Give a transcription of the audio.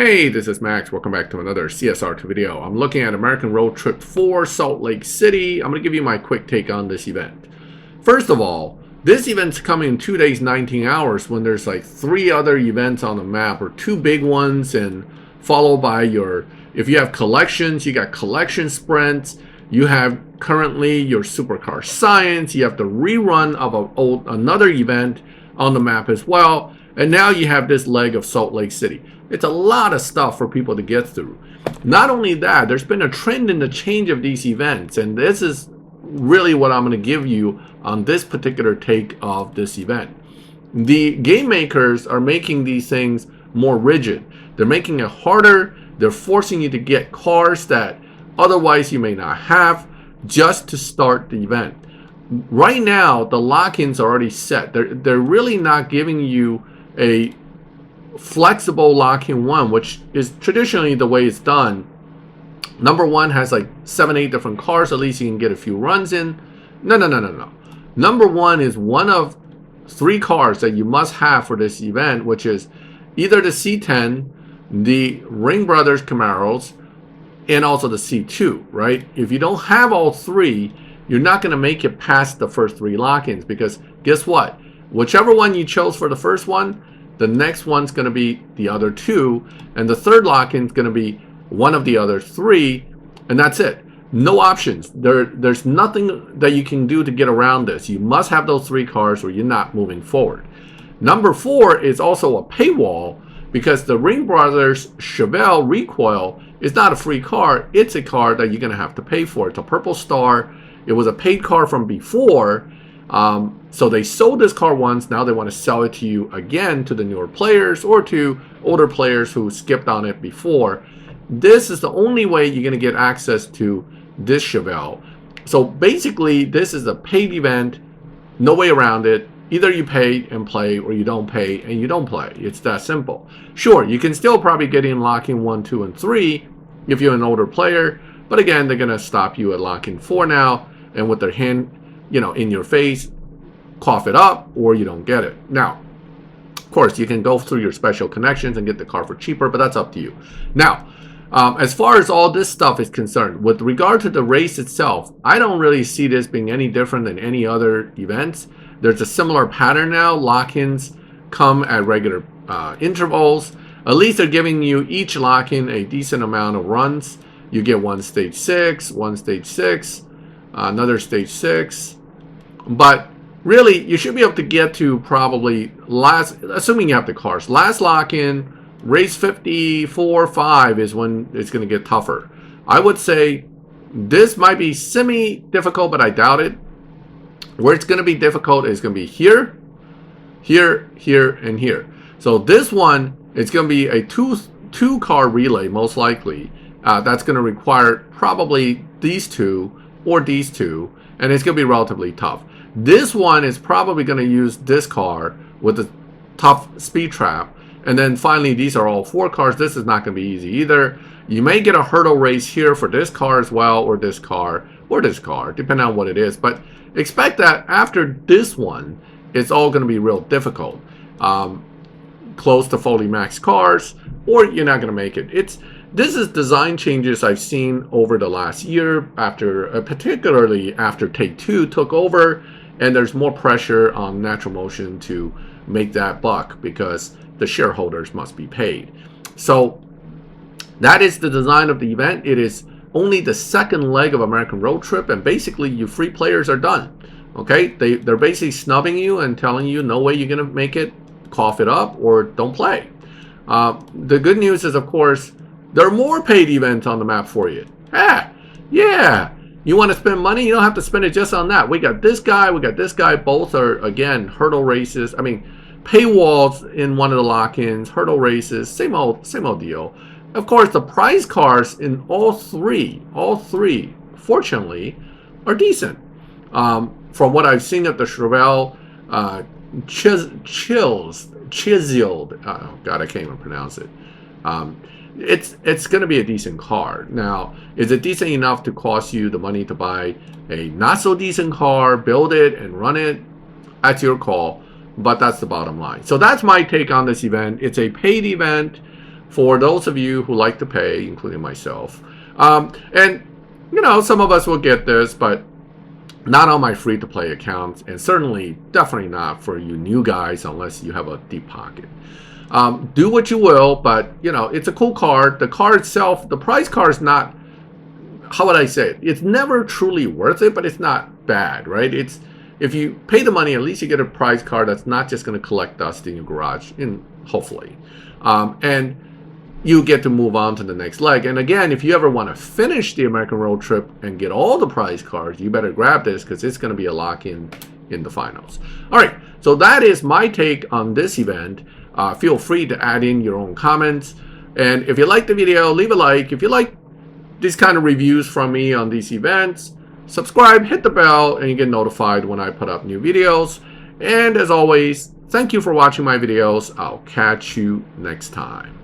Hey, this is Max. Welcome back to another CSR video. I'm looking at American Road Trip 4, Salt Lake City. I'm going to give you my quick take on this event. First of all, this event's coming in 2 days, 19 hours when there's like 3 other events on the map, or 2 big ones, and followed by if you have collections, you got collection sprints. You have currently your supercar science. You have the rerun of another event on the map as well. And now you have this leg of Salt Lake City. It's a lot of stuff for people to get through. Not only that, there's been a trend in the change of these events, and this is really what I'm going to give you on this particular take of this event. The game makers are making these things more rigid. They're making it harder. They're forcing you to get cars that otherwise you may not have just to start the event. Right now, the lock-ins are already set. They're really not giving you a flexible lock-in one, which is traditionally the way it's done. Number one has like 7-8 different cars. At least you can get a few runs in. No. Number one is one of 3 cars that you must have for this event, which is either the C10, the Ring Brothers Camaros, and also the C2, right? If you don't have all 3, you're not going to make it past the first 3 lock-ins, because guess what? Whichever one you chose for the first one, the next one's going to be the other 2, and the third lock-in is going to be one of the other 3, and that's it. No options. There's nothing that you can do to get around this. You must have those 3 cars or you're not moving forward. Number 4 is also a paywall, because the Ring Brothers Chevelle Recoil is not a free car. It's a car that you're going to have to pay for. It's a purple star. It was a paid car from before. So they sold this car once. Now they want to sell it to you again, to the newer players or to older players who skipped on it before. This is the only way you're going to get access to this Chevelle. So basically, this is a paid event. No way around it. Either you pay and play, or you don't pay and you don't play. It's that simple. Sure, you can still probably get in lock-in 1, 2, and 3 if you're an older player. But again, they're going to stop you at lock-in 4 now. And with their hand, in your face, cough it up, or you don't get it. Now, of course, you can go through your special connections and get the car for cheaper, but that's up to you. Now, as far as all this stuff is concerned, with regard to the race itself, I don't really see this being any different than any other events. There's a similar pattern now. Lock-ins come at regular intervals. At least they're giving you each lock-in a decent amount of runs. You get one stage 6, one stage 6, another stage 6. But really, you should be able to get to probably assuming you have the cars, last lock-in, race 54, 5 is when it's going to get tougher. I would say this might be semi-difficult, but I doubt it. Where it's going to be difficult is going to be here, here, here, and here. So this one, it's going to be a two car relay, most likely. That's going to require probably these 2 or these 2, and it's going to be relatively tough. This one is probably going to use this car with a tough speed trap. And then finally, these are all 4 cars. This is not going to be easy either. You may get a hurdle race here for this car as well, or this car, depending on what it is. But expect that after this one, it's all going to be real difficult. Close to fully maxed cars, or you're not going to make it. This is design changes I've seen over the last year, particularly after Take-Two took over, and there's more pressure on Natural Motion to make that buck because the shareholders must be paid. So that is the design of the event. It is only the second leg of American Road Trip, and basically you free players are done. Okay, they're basically snubbing you and telling you no way you're gonna make it, cough it up, or don't play. The good news is, of course, there are more paid events on the map for you. Yeah. You want to spend money? You don't have to spend it just on that. We got this guy. We got this guy. Both are, again, hurdle races. I mean, paywalls in one of the lock-ins, hurdle races, same old deal. Of course, the prize cars in all three, fortunately, are decent. From what I've seen of the Chevelle chiseled, oh God, I can't even pronounce it. It's going to be a decent car. Now, is it decent enough to cost you the money to buy a not so decent car, build it and run it? That's your call, but that's the bottom line. So that's my take on this event. It's a paid event. for those of you who like to pay, including myself. And you know, some of us will get this, but not on my free-to-play accounts, and certainly definitely not for you new guys unless you have a deep pocket. Do what you will, but you know, it's a cool card. The card itself, the prize card is not, how would I say it? It's never truly worth it, but it's not bad, right? It's, if you pay the money, at least you get a prize card that's not just going to collect dust in your garage, hopefully. And you get to move on to the next leg. And again, if you ever want to finish the American Road Trip and get all the prize cards, you better grab this because it's going to be a lock-in in the finals. All right, so that is my take on this event. Feel free to add in your own comments. And if you like the video, leave a like. If you like these kind of reviews from me on these events, subscribe, hit the bell, and you get notified when I put up new videos. And as always, thank you for watching my videos. I'll catch you next time.